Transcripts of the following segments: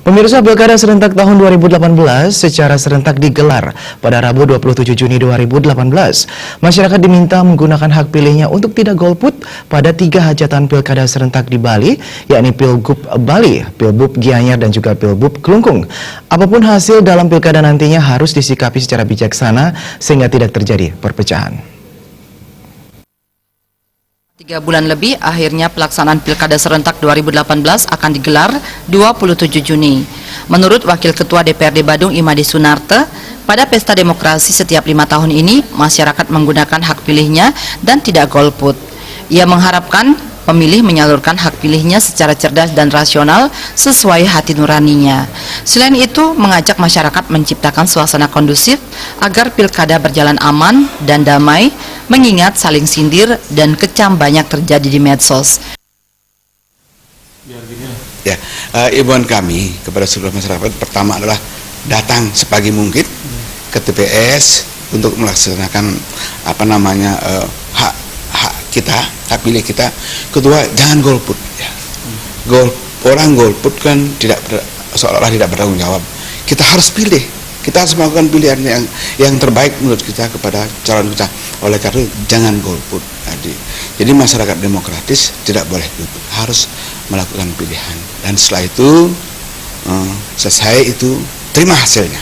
Pemirsa, Pilkada serentak tahun 2018 secara serentak digelar pada Rabu 27 Juni 2018. Masyarakat diminta menggunakan hak pilihnya untuk tidak golput pada 3 hajatan Pilkada serentak di Bali, yakni Pilgub Bali, Pilbub Gianyar, dan juga Pilbub Kelungkung. Apapun hasil dalam Pilkada nantinya harus disikapi secara bijaksana sehingga tidak terjadi perpecahan. 3 bulan lebih, akhirnya pelaksanaan Pilkada Serentak 2018 akan digelar 27 Juni. Menurut Wakil Ketua DPRD Badung Imadi Sunarte, pada pesta demokrasi setiap 5 tahun ini, masyarakat menggunakan hak pilihnya dan tidak golput. Ia mengharapkan pemilih menyalurkan hak pilihnya secara cerdas dan rasional sesuai hati nuraninya. Selain itu, mengajak masyarakat menciptakan suasana kondusif agar pilkada berjalan aman dan damai, mengingat saling sindir dan kecam banyak terjadi di medsos. Ya, imbauan kami kepada seluruh masyarakat pertama adalah datang sepagi mungkin ke TPS untuk melaksanakan hak kita, hak pilih kita. Kedua, jangan golput. Ya. Orang golput kan seolah-olah tidak bertanggung jawab. Kita harus pilih. Kita harus melakukan pilihan yang terbaik menurut kita kepada calon kita. Oleh karena itu, jangan golput. Jadi masyarakat demokratis tidak boleh golput, harus melakukan pilihan. Dan setelah itu, selesai itu, terima hasilnya.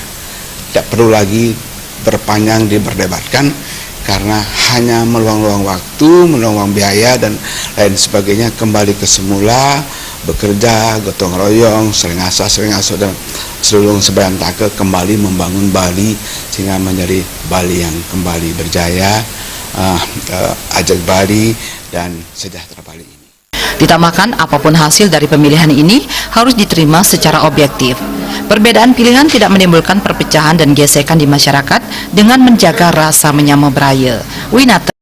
Tidak perlu lagi berpanjang diperdebatkan, karena hanya meluang-luang waktu, meluang biaya, dan lain sebagainya. Kembali ke semula, bekerja, gotong royong, sering asuh dan seluruh sebayan take kembali membangun Bali sehingga menjadi Bali yang kembali berjaya, ajak Bali dan sejahtera Bali ini. Ditambahkan, apapun hasil dari pemilihan ini harus diterima secara objektif. Perbedaan pilihan tidak menimbulkan perpecahan dan gesekan di masyarakat dengan menjaga rasa menyama beraya. Winata